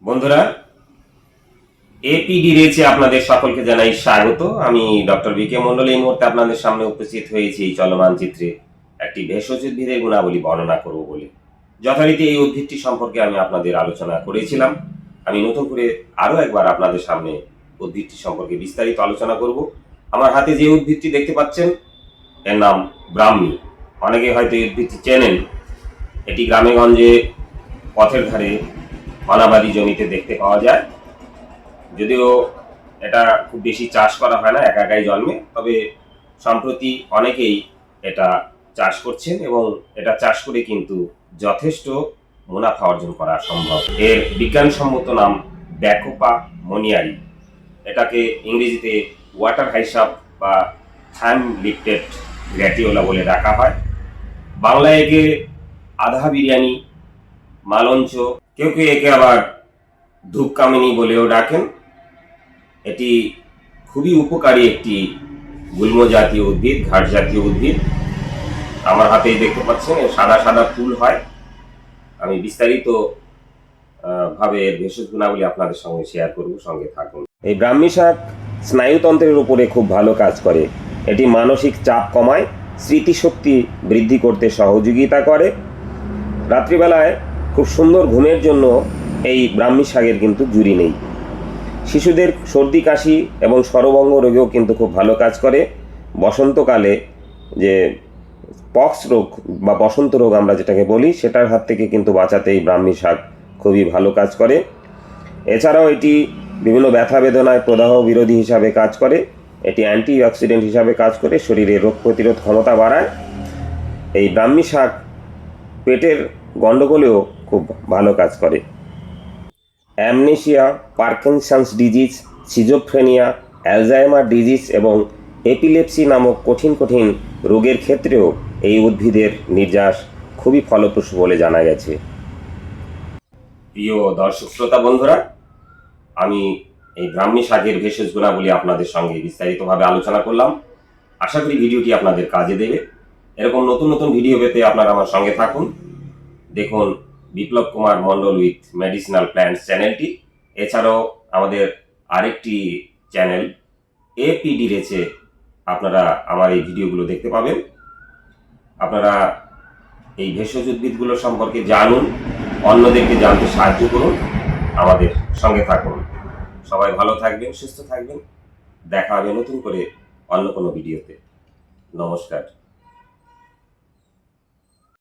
বন্ধুরা, এপিডি রয়েছে আপনাদের সকলকে জানাই স্বাগত। আমি ডক্টর বিকে মন্ডল এই মুহূর্তে আপনাদের সামনে উপস্থিত হয়েছি এই চলমান চিত্রে একটি ভেষজ উদ্ভিদের গুণাবলী বর্ণনা করব বলে। যথারীতি এই উদ্ভিদটি সম্পর্কে আমি আপনাদের আলোচনা করেছিলাম। আমি নতুন করে আরো একবার আপনাদের সামনে উদ্ভিদটি সম্পর্কে বিস্তারিত আলোচনা করব। আমার হাতে যে উদ্ভিদটি দেখতে পাচ্ছেন এর নাম ব্রাহ্মী। অনেকে হয়তো এই উদ্ভিদটি চেনেন। এটি গ্রামে গঞ্জে পথের ধারে অনাবাদি জমিতে দেখতে পাওয়া যায়। যদিও এটা খুব বেশি চাষ করা হয় না, একাই জন্মে, তবে সম্প্রতি অনেকেই এটা চাষ করছেন এবং এটা চাষ করে কিন্তু যথেষ্ট মুনাফা অর্জন করা সম্ভব। এর বিজ্ঞানসম্মত নাম ব্যাকোপা মনিয়ারি। এটাকে ইংরেজিতে ওয়াটার হাইসাপ বা থ্যাম লিফটেড গ্র্যাটিওলা বলে ডাকা হয়। বাংলায় একে আধা বিরিয়ানি, মালঞ্চ, কেউ কেউ একে আবার ধূপকামিনী বলেও ডাকেন। এটি খুবই উপকারী একটি গুল্ম জাতীয় উদ্ভিদ, ঘাট জাতীয় উদ্ভিদ। আমার হাতেই দেখতে পাচ্ছেন এর সাদা সাদা ফুল হয়। আমি বিস্তারিত ভাবে এর ভেষজ গুণাবলী আপনাদের সঙ্গে শেয়ার করব, সঙ্গে থাকুন। এই ব্রাহ্মী শাক স্নায়ুতন্ত্রের উপরে খুব ভালো কাজ করে। এটি মানসিক চাপ কমায়, স্মৃতিশক্তি বৃদ্ধি করতে সহযোগিতা করে। রাত্রিবেলায় খুব সুন্দর ঘুমের জন্য এই ব্রাহ্মী শাকের কিন্তু জুড়ি নেই। শিশুদের সর্দি কাশি এবং স্বরভঙ্গ রোগেও কিন্তু খুব ভালো কাজ করে। বসন্তকালে যে পক্স রোগ বা বসন্ত রোগ আমরা যেটাকে বলি, সেটার হাত থেকে কিন্তু বাঁচাতে এই ব্রাহ্মী শাক খুবই ভালো কাজ করে। এছাড়াও এটি বিভিন্ন ব্যথা বেদনায় প্রদাহ বিরোধী হিসাবে কাজ করে। এটি অ্যান্টিঅক্সিডেন্ট হিসাবে কাজ করে, শরীরে রোগ প্রতিরোধ ক্ষমতা বাড়ায়। এই ব্রাহ্মী শাক পেটের গণ্ডগোলেও খুব ভালো কাজ করে। Amnesia, Parkinson's disease, schizophrenia, Alzheimer disease এবং এপিলেপসি নামক কঠিন কঠিন রোগের ক্ষেত্রেও এই উদ্ভিদের নির্যাস খুবই ফলপ্রসূ বলে জানা গেছে। প্রিয় দর্শক শ্রোতা বন্ধুরা, আমি এই ব্রাহ্মী শাকের ভেষজ গুণাবলী আপনাদের সঙ্গে বিস্তারিতভাবে আলোচনা করলাম। আশা করি ভিডিওটি আপনাদের কাজে দেবে। এরকম নতুন নতুন ভিডিও পেতে আপনারা আমার সঙ্গে থাকুন। দেখুন Biplab Kumar Mondal with medicinal plants চ্যানেলটি। এছাড়াও আমাদের আরেকটি চ্যানেল এপিডি রয়েছে, আপনারা আমার এই ভিডিওগুলো দেখতে পাবেন। আপনারা এই ভেষজ উদ্ভিদগুলো সম্পর্কে জানুন, অন্যদেরকে জানতে সাহায্য করুন, আমাদের সঙ্গে থাকুন। সবাই ভালো থাকবেন, সুস্থ থাকবেন। দেখা হবে নতুন করে অন্য কোনো ভিডিওতে। নমস্কার।